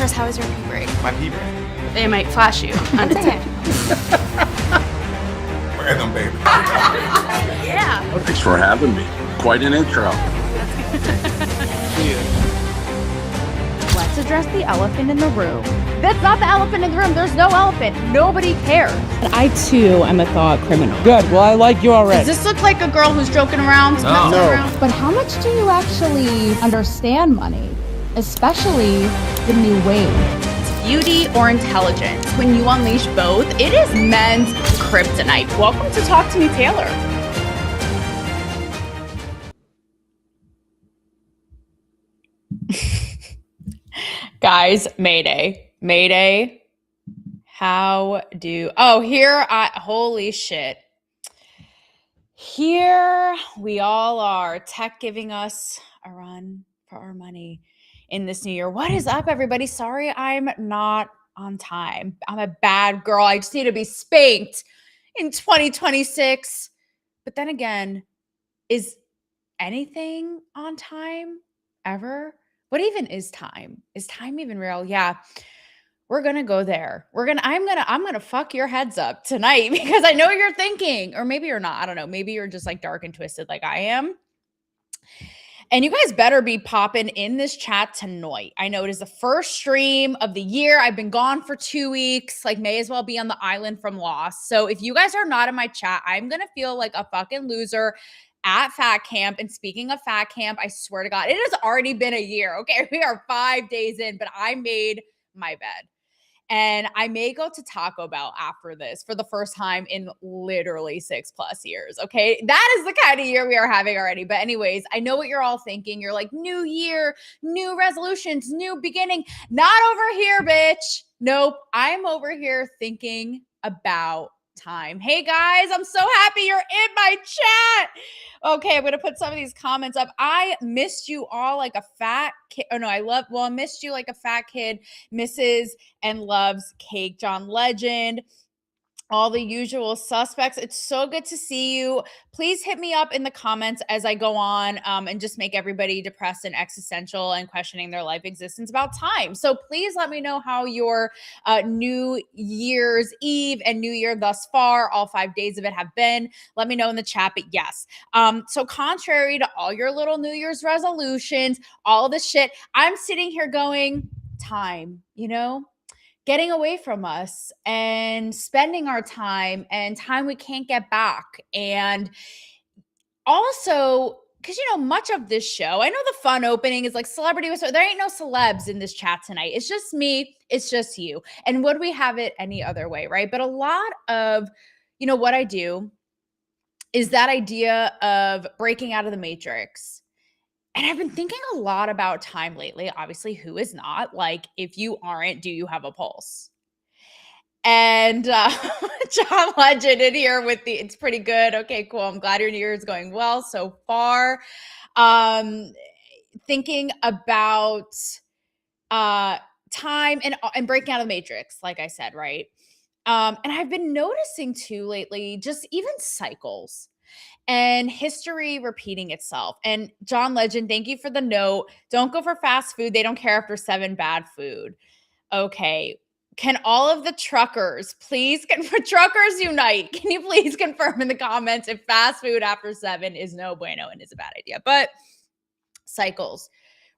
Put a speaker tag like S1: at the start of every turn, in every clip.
S1: Chris, how was your pee break?
S2: My pee break.
S1: It might flash you undetected.
S2: Random baby.
S1: Yeah.
S3: Thanks for having me. Quite an intro.
S4: Let's address the elephant in the room. That's not the elephant in the room. There's no elephant. Nobody cares.
S5: I too am a thought criminal.
S6: Good. Well, I like you already.
S1: Does this look like a girl who's joking around?
S2: No.
S1: Around?
S4: But how much do you actually understand money? Especially the new wave.
S1: Beauty or intelligence? When you unleash both, it is men's kryptonite. Welcome to Talk to Me, Taylor. Guys, Mayday. Mayday. Holy shit. Here we all are, tech giving us a run for our money in this new year. What is up, everybody? Sorry, I'm not on time. I'm a bad girl. I just need to be spanked in 2026. But then again, is anything on time ever? What even is time? Is time even real? Yeah. We're going to go there. I'm going to fuck your heads up tonight because I know you're thinking, or maybe you're not. I don't know. Maybe you're just like dark and twisted like I am. And you guys better be popping in this chat tonight. I know it is the first stream of the year. I've been gone for 2 weeks. Like, may as well be on the island from Lost. So if you guys are not in my chat, I'm going to feel like a fucking loser at Fat Camp. And speaking of Fat Camp, I swear to God, it has already been a year. Okay, we are 5 days in, but I made my bed. And I may go to Taco Bell after this for the first time in literally 6+ years. Okay. That is the kind of year we are having already. But anyways, I know what you're all thinking. You're like, new year, new resolutions, new beginning. Not over here, bitch. Nope. I'm over here thinking about time. Hey guys, I'm so happy you're in my chat. Okay, I'm going to put some of these comments up. I missed you all like a fat kid. Oh no, I missed you like a fat kid. Misses and loves cake. John Legend. All the usual suspects. It's so good to see you. Please hit me up in the comments as I go on and just make everybody depressed and existential and questioning their life existence about time. So please let me know how your New Year's Eve and New Year thus far, all 5 days of it have been. Let me know in the chat, but yes. So contrary to all your little New Year's resolutions, all this shit, I'm sitting here going, time, getting away from us and spending our time and time we can't get back. And also, because, much of this show, I know the fun opening is like celebrity. So there ain't no celebs in this chat tonight. It's just me. It's just you. And would we have it any other way, right? But a lot of, what I do is that idea of breaking out of the matrix. And I've been thinking a lot about time lately. Obviously, who is not? Like, if you aren't, do you have a pulse? And John Legend in here with it's pretty good. Okay, cool. I'm glad your New Year is going well so far. Thinking about time and breaking out of the matrix, like I said, right? And I've been noticing too lately, just even cycles. And history repeating itself. And John Legend, thank you for the note. Don't go for fast food. They don't care after 7 bad food. Okay. Can all of the truckers please, truckers unite? Can you please confirm in the comments if fast food after 7 is no bueno and is a bad idea? But cycles,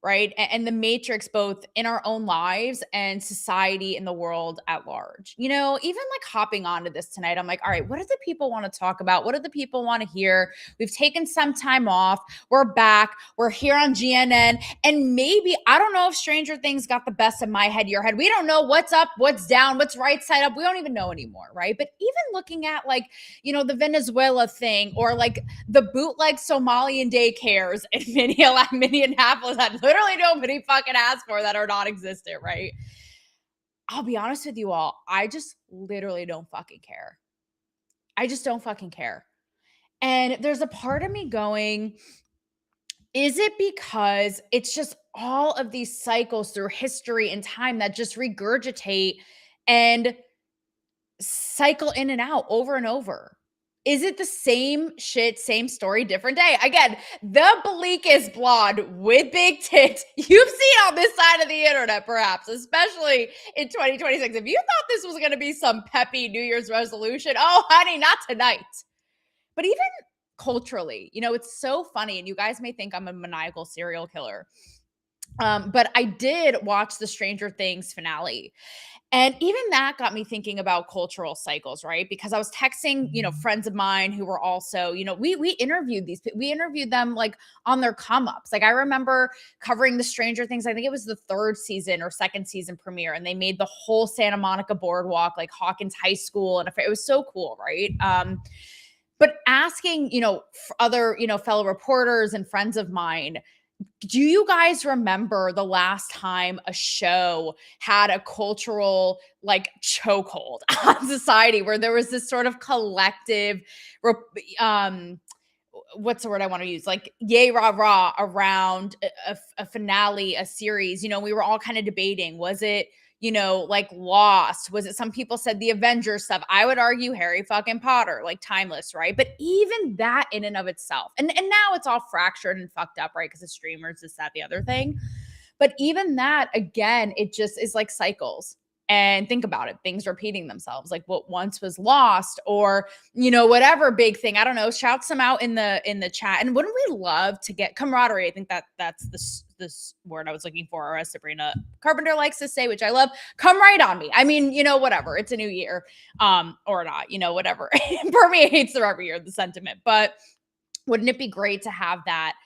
S1: right? And the matrix, both in our own lives and society and the world at large. Even like hopping onto this tonight, I'm like, all right, what do the people want to talk about? What do the people want to hear? We've taken some time off. We're back. We're here on GNN. And maybe, I don't know if Stranger Things got the best of my head, your head. We don't know what's up, what's down, what's right side up. We don't even know anymore, right? But even looking at like, the Venezuela thing or like the bootleg Somalian daycares in Minneapolis that literally nobody fucking asked for that are non-existent, right? I'll be honest with you all. I just literally don't fucking care. I just don't fucking care. And there's a part of me going, is it because it's just all of these cycles through history and time that just regurgitate and cycle in and out over and over? Is it the same shit, same story, different day? Again, the bleakest blonde with big tits you've seen on this side of the internet, perhaps, especially in 2026. If you thought this was going to be some peppy New Year's resolution, oh, honey, not tonight. But even culturally, it's so funny, and you guys may think I'm a maniacal serial killer. But I did watch the Stranger Things finale. And even that got me thinking about cultural cycles, right? Because I was texting, friends of mine who were also, we interviewed we interviewed them like on their come ups. Like I remember covering the Stranger Things. I think it was the 3rd season or 2nd season premiere, and they made the whole Santa Monica boardwalk, like Hawkins High School, and it was so cool, right? But asking, other, fellow reporters and friends of mine, do you guys remember the last time a show had a cultural like chokehold on society where there was this sort of collective what's the word I want to use? Like yay rah rah around a finale, a series. We were all kind of debating, was it, like Lost? Was it, some people said the Avengers stuff? I would argue Harry fucking Potter, like timeless, right? But even that in and of itself, and now it's all fractured and fucked up, right? Because the streamers, this, that, the other thing. But even that, again, it just is like cycles. And think about it, things repeating themselves, like what once was lost, or whatever big thing. I don't know. Shout some out in the chat. And wouldn't we love to get camaraderie? I think that's this word I was looking for, or as Sabrina Carpenter likes to say, which I love. Come right on me. I mean, whatever. It's a new year, or not. Whatever. It permeates through every year, the sentiment. But wouldn't it be great to have that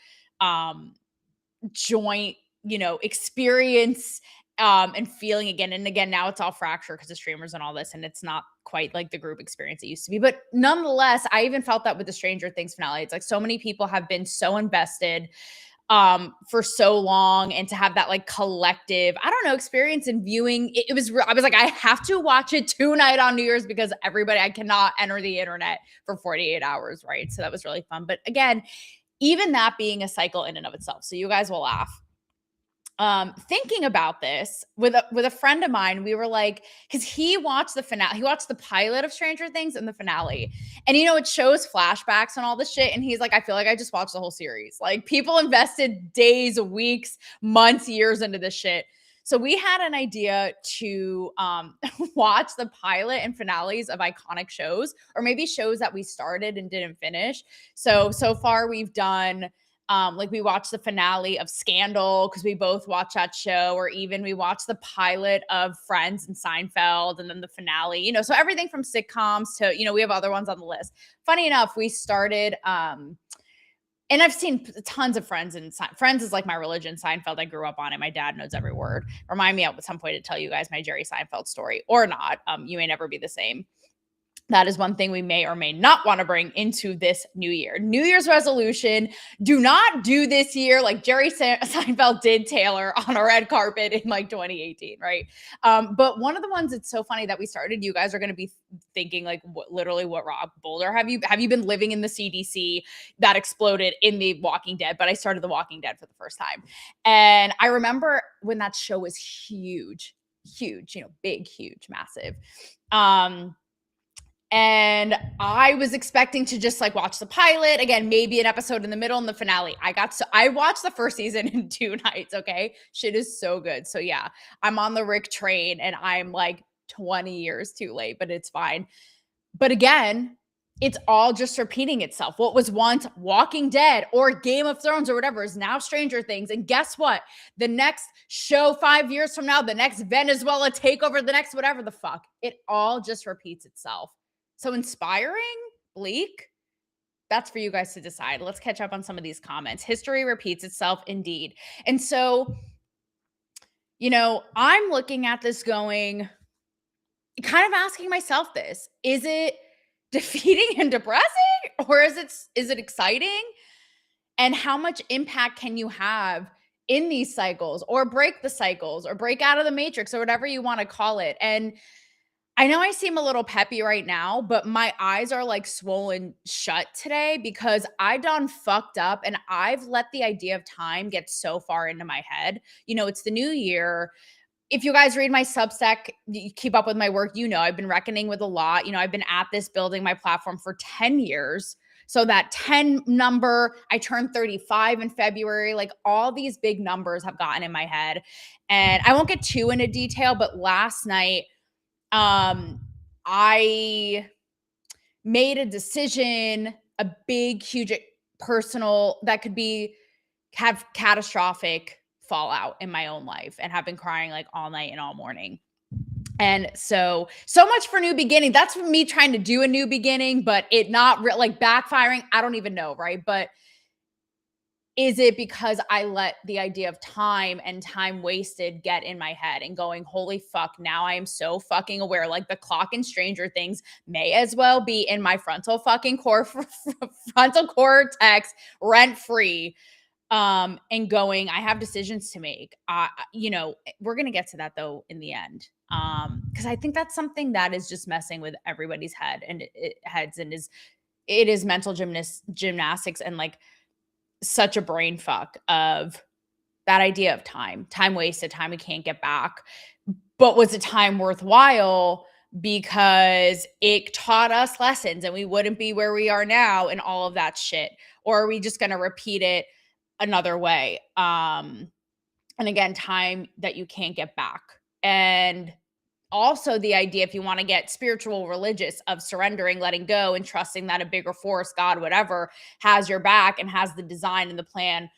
S1: joint, experience and feeling again and again? Now it's all fractured because of streamers and all this, and it's not quite like the group experience it used to be. But nonetheless, I even felt that with the Stranger Things finale. It's like so many people have been so invested for so long, and to have that like collective, I don't know, experience in viewing it was I was like, I have to watch it tonight on New Year's because I cannot enter the internet for 48 hours, right? So that was really fun. But again, even that being a cycle in and of itself. So you guys will laugh. Thinking about this with a friend of mine, we were like, because he watched the finale, he watched the pilot of Stranger Things and the finale, and it shows flashbacks and all this shit, and he's like, I feel like I just watched the whole series. Like people invested days, weeks, months, years into this shit. So we had an idea to watch the pilot and finales of iconic shows, or maybe shows that we started and didn't finish. So far we've done like we watched the finale of Scandal because we both watched that show, or even we watched the pilot of Friends and Seinfeld, and then the finale, so everything from sitcoms to, we have other ones on the list. Funny enough, we started, and I've seen tons of Friends, and Friends is like my religion. Seinfeld, I grew up on it. My dad knows every word. Remind me at some point to tell you guys my Jerry Seinfeld story, or not. You may never be the same. That is one thing we may or may not want to bring into this new year. New Year's resolution, do not do this year like Jerry Seinfeld did Taylor on a red carpet in like 2018, right? But one of the ones that's so funny that we started, you guys are going to be thinking like, literally what Rob Boulder have you been living in the CDC that exploded in The Walking Dead? But I started The Walking Dead for the first time. And I remember when that show was huge, big, huge, massive. And I was expecting to just like watch the pilot again, maybe an episode in the middle and the finale. I watched the first season in 2 nights. Okay. Shit is so good. So yeah, I'm on the Rick train and I'm like 20 years too late, but it's fine. But again, it's all just repeating itself. What was once Walking Dead or Game of Thrones or whatever is now Stranger Things. And guess what? The next show 5 years from now, the next Venezuela takeover, the next whatever the fuck, it all just repeats itself. So inspiring, bleak, that's for you guys to decide. Let's catch up on some of these comments. History repeats itself indeed. And so, I'm looking at this going, kind of asking myself this, is it defeating and depressing, or is it exciting? And how much impact can you have in these cycles, or break the cycles, or break out of the matrix, or whatever you want to call it? And I know I seem a little peppy right now, but my eyes are like swollen shut today because I done fucked up, and I've let the idea of time get so far into my head. It's the new year. if you guys read my Substack, you keep up with my work, I've been reckoning with a lot. I've been at this building my platform for 10 years. So that 10 number, I turned 35 in February. Like all these big numbers have gotten in my head. And I won't get too into detail, but last night, I made a decision, a big, huge personal that could have catastrophic fallout in my own life, and have been crying like all night and all morning. And so much for new beginning. That's me trying to do a new beginning, but it not like backfiring. I don't even know, right? But is it because I let the idea of time and time wasted get in my head and going, holy fuck, now I am so fucking aware. Like the clock in Stranger Things may as well be in my frontal cortex rent free. And going, I have decisions to make. We're going to get to that though in the end. Because I think that's something that is just messing with everybody's head and it is mental gymnastics and like such a brain fuck of that idea of time wasted, time we can't get back. But was the time worthwhile because it taught us lessons and we wouldn't be where we are now and all of that shit? Or are we just going to repeat it another way? And again, time that you can't get back. And also the idea, if you want to get spiritual, religious, of surrendering, letting go, and trusting that a bigger force, God, whatever, has your back and has the design and the plan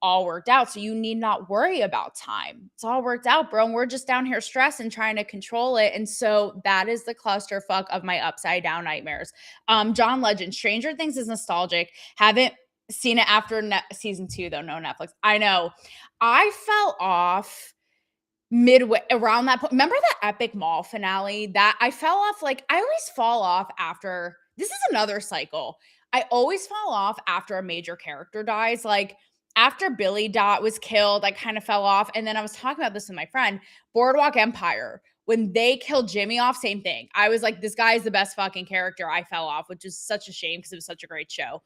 S1: all worked out. So you need not worry about time. It's all worked out, bro. And we're just down here stressed and trying to control it. And so that is the clusterfuck of my upside down nightmares. John Legend, Stranger Things is nostalgic. Haven't seen it after season 2 though. No Netflix. I know. I fell off midway around that point. Remember that epic mall finale that I fell off? Like I always fall off after, this is another cycle. I always fall off after a major character dies. Like after Billy Dot was killed, I kind of fell off. And then I was talking about this with my friend, Boardwalk Empire. When they killed Jimmy off, same thing. I was like, this guy is the best fucking character. I fell off, which is such a shame because it was such a great show.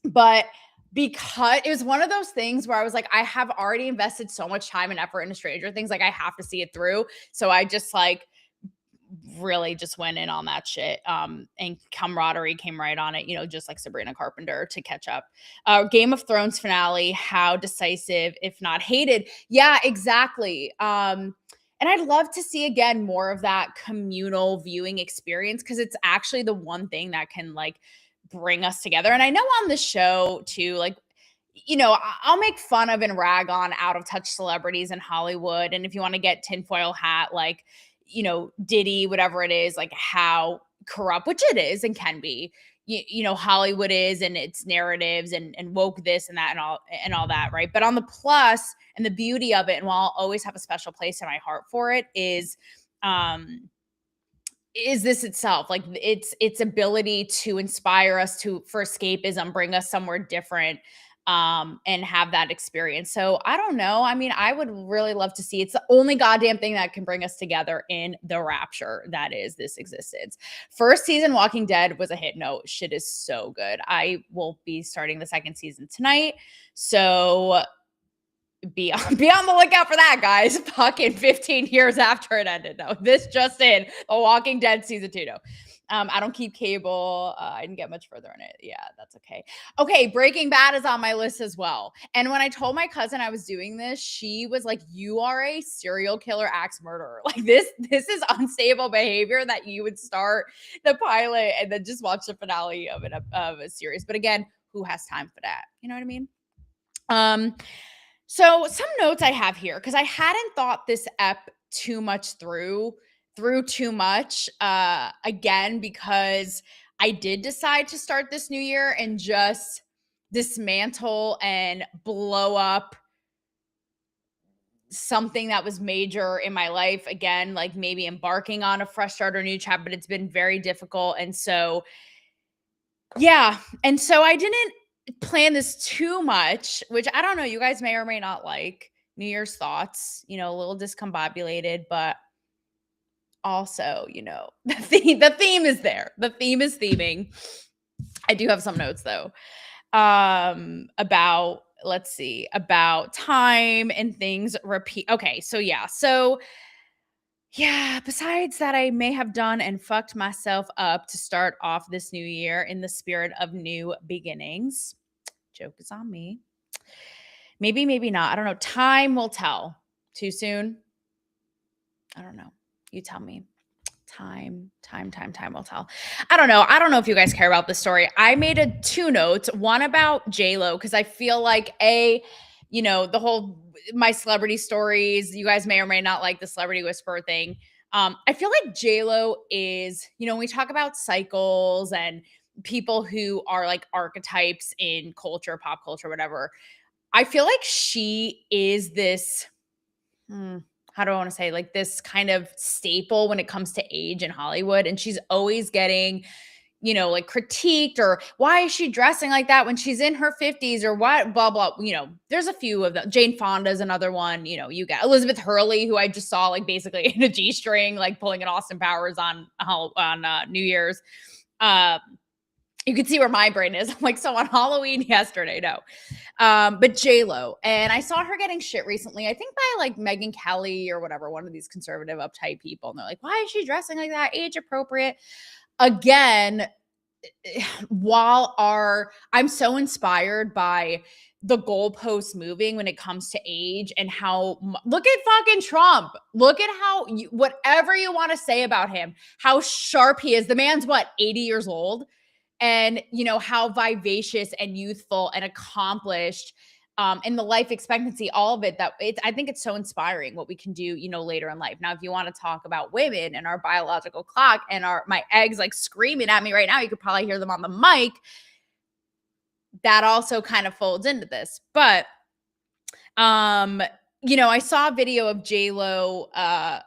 S1: But because it was one of those things where I was like, I have already invested so much time and effort into Stranger Things. Like I have to see it through. So I just like really just went in on that shit. And camaraderie came right on it, just like Sabrina Carpenter to catch up. Game of Thrones finale, how decisive, if not hated. Yeah, exactly. And I'd love to see again more of that communal viewing experience, because it's actually the one thing that can like bring us together. And I know on the show too, like, I'll make fun of and rag on out of touch celebrities in Hollywood. And if you want to get tinfoil hat, like, Diddy, whatever it is, like how corrupt, which it is and can be, Hollywood is, and its narratives and woke this and that and all that. Right. But on the plus and the beauty of it, and while I'll always have a special place in my heart for it, is this itself, like its ability to inspire us for escapism, bring us somewhere different, and have that experience. So I don't know. I mean, I would really love to see. It's the only goddamn thing that can bring us together in the rapture that is this existence. First season Walking Dead was a hit. No, shit is so good. I will be starting the second season tonight. So be on the lookout for that, guys. Fucking 15 years after it ended. No, this just in. The Walking Dead season 2. No. I don't keep cable. I didn't get much further in it. Yeah, that's okay. Okay, Breaking Bad is on my list as well. And when I told my cousin I was doing this, she was like, "You are a serial killer, axe murderer. Like this is unstable behavior that you would start the pilot and then just watch the finale of a series." But again, who has time for that? You know what I mean? So some notes I have here, because I hadn't thought this ep too much through too much, again, because I did decide to start this new year and just dismantle and blow up something that was major in my life. Again, like maybe embarking on a fresh start or new chapter, but it's been very difficult. And so, yeah. And so I didn't plan this too much, which I don't know, you guys may or may not like. New Year's thoughts, a little discombobulated, but also, the theme is there. The theme is theming. I do have some notes though. about, let's see, about time and things repeat. Okay, so yeah, besides that, I may have done and fucked myself up to start off this new year in the spirit of new beginnings. Joke is on me. Maybe, maybe not. I don't know. Time will tell. Too soon? I don't know. You tell me. Time will tell. I don't know. I don't know if you guys care about this story. I made two notes, one about J-Lo, because I feel like the whole my celebrity stories, you guys may or may not like the celebrity whisperer thing. I feel like J-Lo is, when we talk about cycles and people who are like archetypes in culture, pop culture, whatever, I feel like she is this how do I want to say, like this kind of staple when it comes to age in Hollywood. And she's always getting, like critiqued, or why is she dressing like that when she's in her 50s, or what, blah, blah. There's a few of them. Jane Fonda is another one. You got Elizabeth Hurley, who I just saw like basically in a G-string, like pulling an Austin Powers on New Year's. You can see where my brain is. I'm like, so on Halloween yesterday, no. But J-Lo, and I saw her getting shit recently, I think by like Megyn Kelly or whatever, one of these conservative uptight people. And they're like, why is she dressing like that? Age appropriate. Again, I'm so inspired by the goalposts moving when it comes to age, and how look at fucking Trump. Look at how whatever you want to say about him, how sharp he is. The man's 80 years old. And how vivacious and youthful and accomplished, and the life expectancy, all of it, I think it's so inspiring what we can do, later in life. Now, if you want to talk about women and our biological clock and my eggs like screaming at me right now, you could probably hear them on the mic. That also kind of folds into this. But I saw a video of J-Lo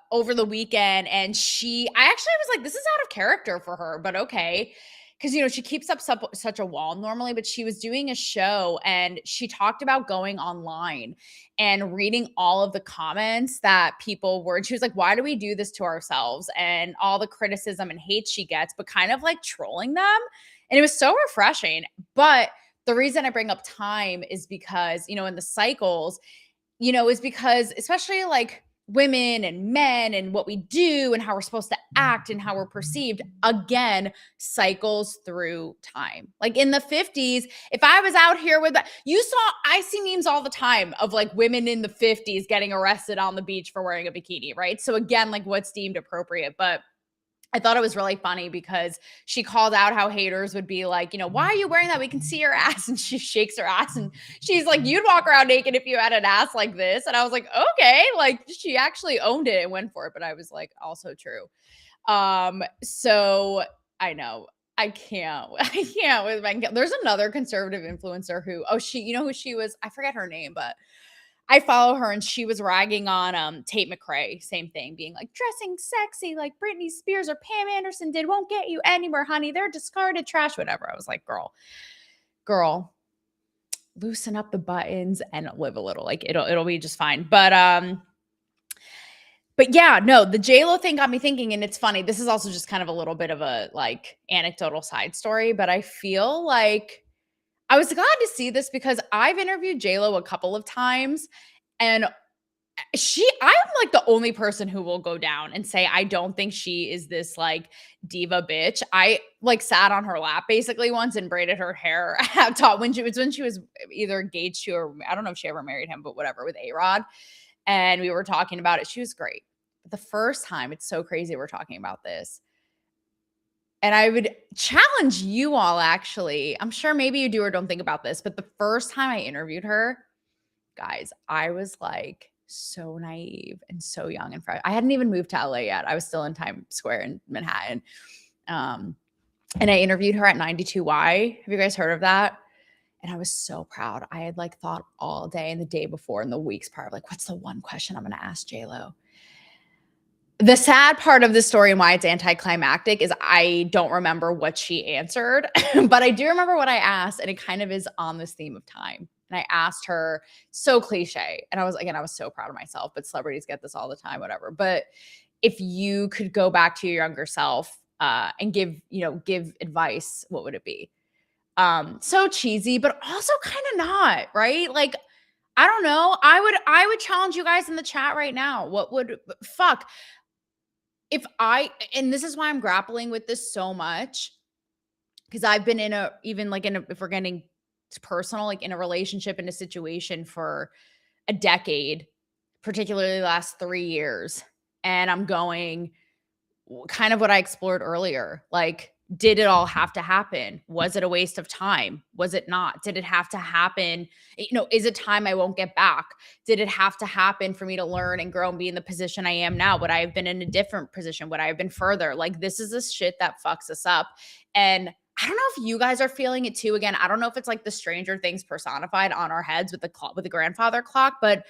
S1: over the weekend, and I actually was like, this is out of character for her, but okay. Because, she keeps up such a wall normally, but she was doing a show and she talked about going online and reading all of the comments that people were. And she was like, why do we do this to ourselves? And all the criticism and hate she gets, but kind of like trolling them. And it was so refreshing. But the reason I bring up time is because, in the cycles, is because especially like women and men and what we do and how we're supposed to act and how we're perceived, again, cycles through time. Like in the 50s, if I was out here with that, I see memes all the time of like women in the 50s getting arrested on the beach for wearing a bikini, right? So again, like what's deemed appropriate. But I thought it was really funny because she called out how haters would be like, why are you wearing that? We can see your ass. And she shakes her ass and she's like, you'd walk around naked if you had an ass like this. And I was like, okay, like she actually owned it and went for it. But I was like, also true. So I know I can't with Megyn. There's another conservative influencer who, who she was? I forget her name, but I follow her, and she was ragging on Tate McRae, same thing, being like, dressing sexy like Britney Spears or Pam Anderson did won't get you anywhere, honey. They're discarded trash, whatever. I was like, girl, loosen up the buttons and live a little. Like it'll be just fine. But yeah, no, the J-Lo thing got me thinking, and it's funny. This is also just kind of a little bit of a like anecdotal side story, but I feel like I was glad to see this because I've interviewed J-Lo a couple of times, and I'm like the only person who will go down and say, I don't think she is this like diva bitch. I like sat on her lap basically once and braided her hair when she was either engaged to, or I don't know if she ever married him, but whatever, with A-Rod. And we were talking about it. She was great. But the first time, it's so crazy we're talking about this. And I would challenge you all, actually. I'm sure maybe you do or don't think about this, but the first time I interviewed her, guys, I was like so naive and so young and fresh. I hadn't even moved to LA yet. I was still in Times Square in Manhattan. And I interviewed her at 92Y. Have you guys heard of that? And I was so proud. I had like thought all day and the day before and the weeks prior, like, what's the one question I'm going to ask J-Lo? The sad part of this story and why it's anticlimactic is I don't remember what she answered, but I do remember what I asked, and it kind of is on this theme of time. And I asked her, so cliche, and I was so proud of myself, but celebrities get this all the time, whatever. But if you could go back to your younger self and give advice, what would it be? So cheesy, but also kind of not, right? Like, I don't know. I would challenge you guys in the chat right now. What would fuck if I and this is why I'm grappling with this so much because I've been in a even like in a if we're getting personal, like in a relationship in a situation for a decade, particularly the last 3 years, and I'm going kind of what I explored earlier. Like, did it all have to happen? Was it a waste of time? Was it not? Did it have to happen? Is it time I won't get back? Did it have to happen for me to learn and grow and be in the position I am now? Would I have been in a different position? Would I have been further? Like, this is the shit that fucks us up. And I don't know if you guys are feeling it too. Again, I don't know if it's like the Stranger Things personified on our heads with the clock, with the grandfather clock, but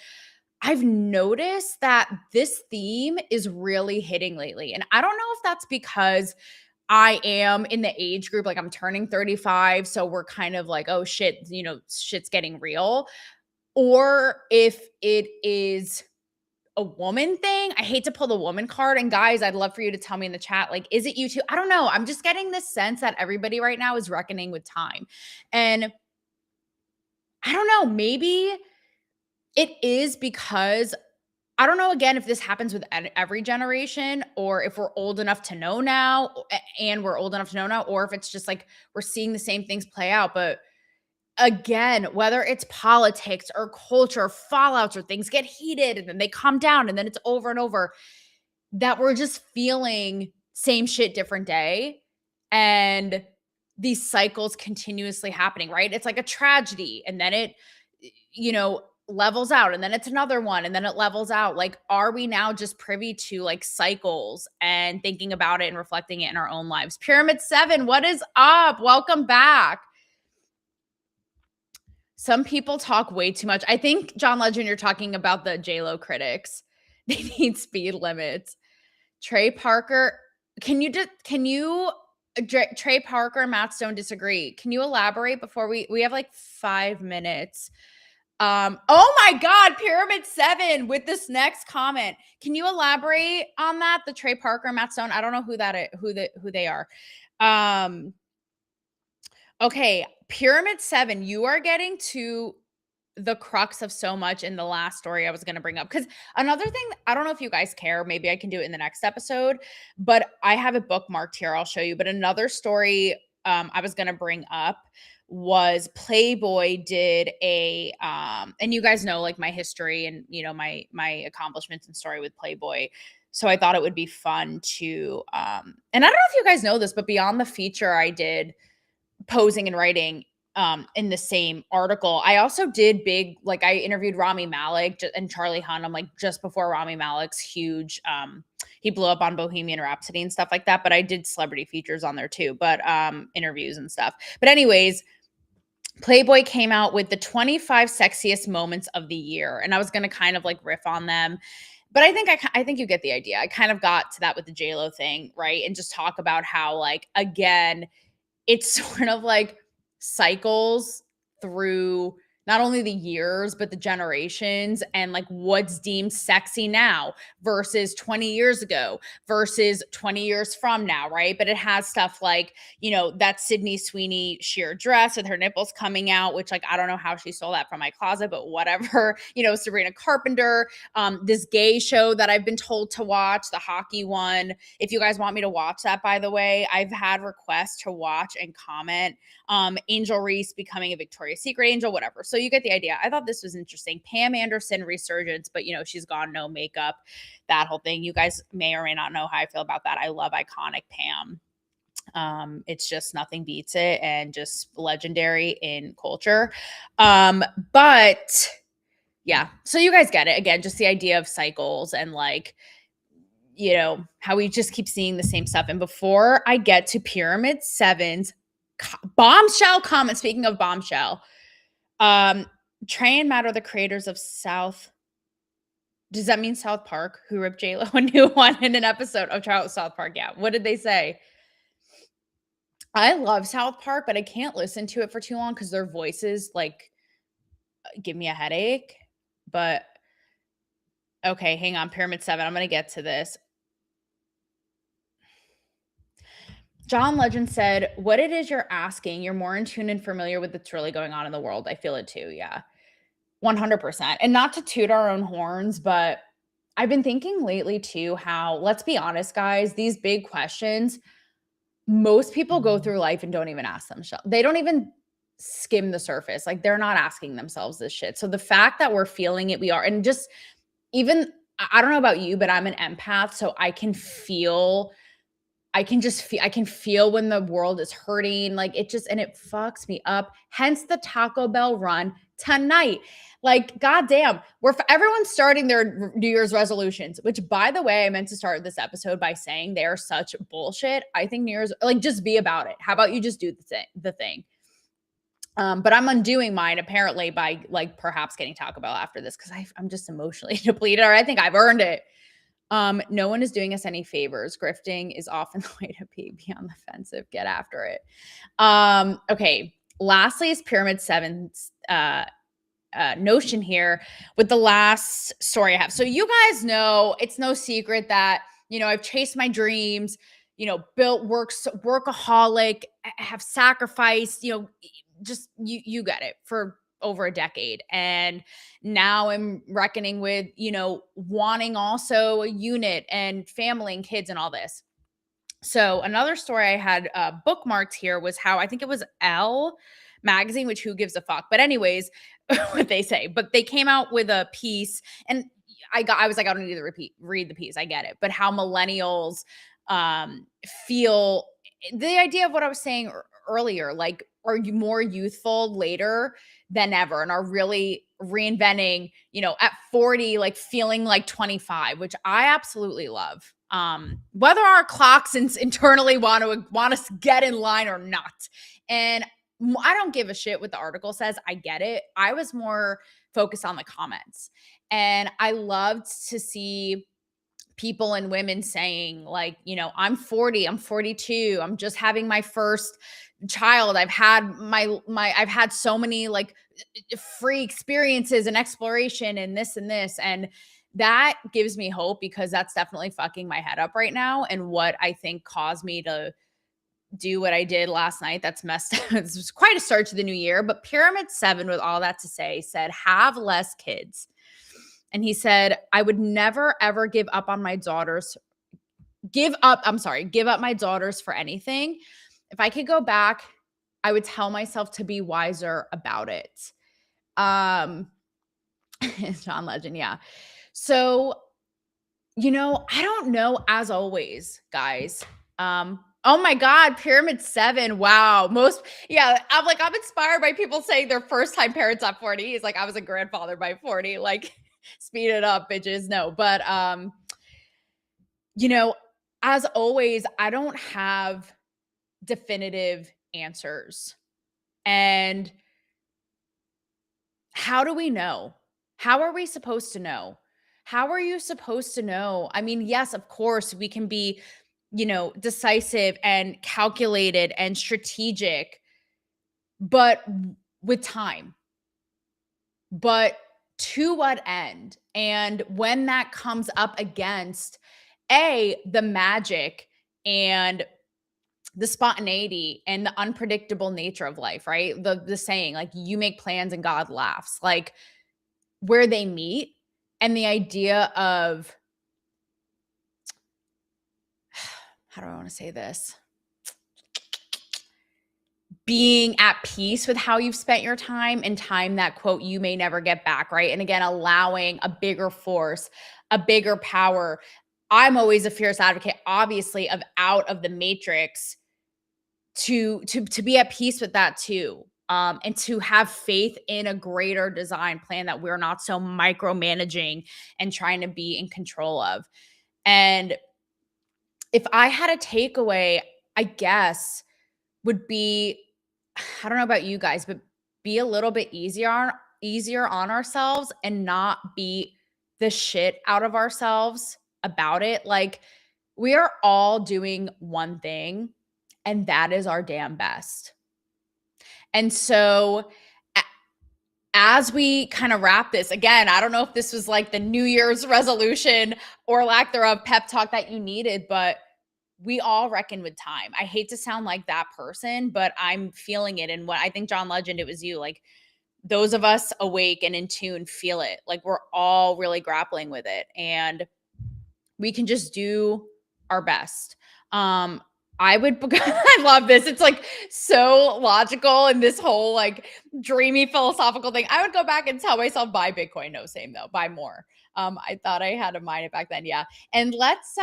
S1: I've noticed that this theme is really hitting lately. And I don't know if that's because I am in the age group, like I'm turning 35. So we're kind of like, oh shit, shit's getting real. Or if it is a woman thing. I hate to pull the woman card. And guys, I'd love for you to tell me in the chat, like, is it you too? I don't know. I'm just getting this sense that everybody right now is reckoning with time. And I don't know, maybe it is because I don't know again if this happens with every generation or if we're old enough to know now and we're old enough to know now, or if it's just like we're seeing the same things play out. But again, whether it's politics or culture, fallouts or things get heated and then they calm down and then it's over and over, that we're just feeling same shit, different day. And these cycles continuously happening, right? It's like a tragedy and then it, levels out and then it's another one and then it levels out. Like, are we now just privy to like cycles and thinking about it and reflecting it in our own lives? Pyramid 7, what is up? Welcome back. Some people talk way too much. I think, John Legend, you're talking about the J-Lo critics. They need speed limits. Trey Parker, Trey Parker and Matt Stone disagree. Can you elaborate before we have like 5 minutes? Oh my God, Pyramid 7 with this next comment. Can you elaborate on that? The Trey Parker and Matt Stone. I don't know who that is, who they are. Okay, Pyramid 7, you are getting to the crux of so much in the last story I was going to bring up. Because another thing, I don't know if you guys care, maybe I can do it in the next episode, but I have it bookmarked here. I'll show you. But another story I was going to bring up was Playboy did and you guys know like my history and my accomplishments and story with Playboy. So I thought it would be fun to and I don't know if you guys know this, but beyond the feature I did posing and writing in the same article, I also did I interviewed Rami Malek and Charlie Hunnam like just before Rami Malek's huge he blew up on Bohemian Rhapsody and stuff like that, but I did celebrity features on there too, but interviews and stuff. But anyways, Playboy came out with the 25 sexiest moments of the year, and I was going to kind of like riff on them. But I think you get the idea. I kind of got to that with the J-Lo thing, right? And just talk about how like again, it's sort of like cycles through not only the years, but the generations and like what's deemed sexy now versus 20 years ago versus 20 years from now, right? But it has stuff like, that Sydney Sweeney sheer dress with her nipples coming out, which like, I don't know how she stole that from my closet, but whatever, Sabrina Carpenter, this gay show that I've been told to watch, the hockey one. If you guys want me to watch that, by the way, I've had requests to watch and comment. Angel Reese becoming a Victoria's Secret angel, whatever. So you get the idea. I thought this was interesting. Pam Anderson resurgence, but she's gone, no makeup, that whole thing. You guys may or may not know how I feel about that. I love iconic Pam. It's just nothing beats it and just legendary in culture. But yeah, so you guys get it. Again, just the idea of cycles and like, how we just keep seeing the same stuff. And before I get to Pyramid 7's bombshell comment, speaking of bombshell, Trey and Matt are the creators of South. Does that mean South Park, who ripped J-Lo a new one in an episode of South Park? Yeah. What did they say? I love South Park, but I can't listen to it for too long because their voices like give me a headache. But okay, hang on. Pyramid 7. I'm going to get to this. John Legend said, what it is you're asking, you're more in tune and familiar with what's really going on in the world. I feel it too. Yeah. 100%. And not to toot our own horns, but I've been thinking lately too how, let's be honest, guys, these big questions, most people go through life and don't even ask themselves. They don't even skim the surface. Like they're not asking themselves this shit. So the fact that we're feeling it, we are. And just even, I don't know about you, but I'm an empath. So I can feel when the world is hurting. Like it just, and it fucks me up. Hence the Taco Bell run tonight. Like, goddamn, everyone's starting their New Year's resolutions, which by the way, I meant to start this episode by saying they are such bullshit. I think New Year's, like, just be about it. How about you just do the thing? But I'm undoing mine apparently by like perhaps getting Taco Bell after this because I'm just emotionally depleted, or I think I've earned it. No one is doing us any favors. Grifting is often the way to be on the offensive. Get after it. Okay. Lastly is Pyramid 7's notion here with the last story I have. So you guys know it's no secret that, I've chased my dreams, built workaholic, have sacrificed, just you get it, for over a decade. And now I'm reckoning with, wanting also a unit and family and kids and all this. So another story I had bookmarked here was how I think it was Elle magazine, which who gives a fuck? But anyways, what they say. But they came out with a piece, and I was like, I don't need to read the piece. I get it. But how millennials feel, the idea of what I was saying earlier, like, are you more youthful later than ever and are really reinventing, at 40, like feeling like 25, which I absolutely love. Whether our clocks internally want us get in line or not. And I don't give a shit what the article says. I get it. I was more focused on the comments. And I loved to see people and women saying like, I'm 40, I'm 42, I'm just having my first child. I've had I've had so many like free experiences and exploration and this and this. And that gives me hope because that's definitely fucking my head up right now. And what I think caused me to do what I did last night. That's messed up. It was quite a start to the new year. But Pyramid 7, with all that to say, said, have less kids. And he said, I would never, ever give up my daughters for anything. If I could go back, I would tell myself to be wiser about it. John Legend. Yeah. So, I don't know, as always, guys. Oh my God, Pyramid 7. Wow. I'm inspired by people saying their first time parents at 40. He's like, I was a grandfather by 40. Like, speed it up, bitches. No, but as always, I don't have definitive answers. And how do we know? How are we supposed to know? How are you supposed to know? I mean, yes, of course, we can be, decisive and calculated and strategic, but with time. But to what end? And when that comes up against the magic and the spontaneity and the unpredictable nature of life, right? The saying, like, you make plans and God laughs, like where they meet, and the idea of, how do I want to say this? Being at peace with how you've spent your time, and time that, quote, you may never get back, right? And again, allowing a bigger force, a bigger power. I'm always a fierce advocate, obviously, of out of the matrix, to be at peace with that too. And to have faith in a greater design plan that we're not so micromanaging and trying to be in control of. And if I had a takeaway, I guess would be, I don't know about you guys, but be a little bit easier on ourselves and not beat the shit out of ourselves about it. Like, we are all doing one thing, and that is our damn best. And so as we kind of wrap this, again, I don't know if this was like the New Year's resolution or lack thereof pep talk that you needed, but we all reckon with time. I hate to sound like that person, but I'm feeling it. And what I think, John Legend, it was you, like those of us awake and in tune feel it. Like we're all really grappling with it. And we can just do our best. I would, I love this. It's like so logical and this whole like dreamy philosophical thing. I would go back and tell myself buy Bitcoin. No, same though, buy more. I thought I had to mine it back then. Yeah. And let's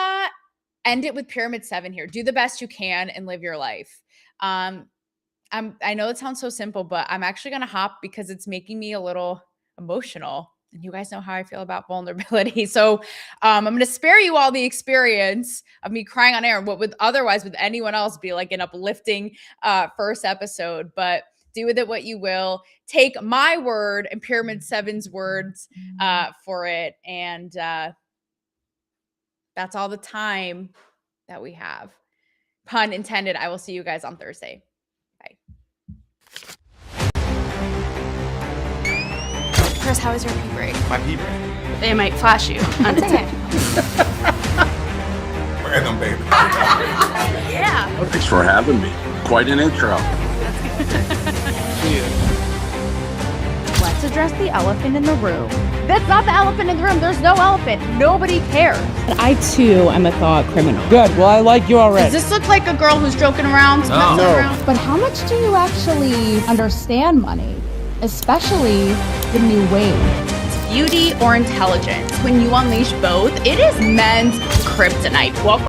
S1: end it with Pyramid 7 here. Do the best you can and live your life. I know it sounds so simple, but I'm actually going to hop because it's making me a little emotional. And you guys know how I feel about vulnerability. So I'm going to spare you all the experience of me crying on air, what would otherwise with anyone else be like an uplifting first episode. But do with it what you will. Take my word and Pyramid 7's words for it. And that's all the time that we have. Pun intended. I will see you guys on Thursday. Bye. Chris, how was your pee break?
S2: My pee break.
S5: They might flash you.
S4: Damn.
S2: Random baby.
S1: Yeah.
S3: Thanks for having me. Quite an intro.
S4: Let's address the elephant in the room. That's not the elephant in the room. There's no elephant. Nobody cares.
S5: I too am a thought criminal.
S6: Good. Well, I like you already.
S1: Does this look like a girl who's joking around?
S2: No.
S6: No.
S1: Around?
S4: But how much do you actually understand money? Especially the new wave.
S1: Beauty or intelligence? When you unleash both, it is men's kryptonite. Welcome.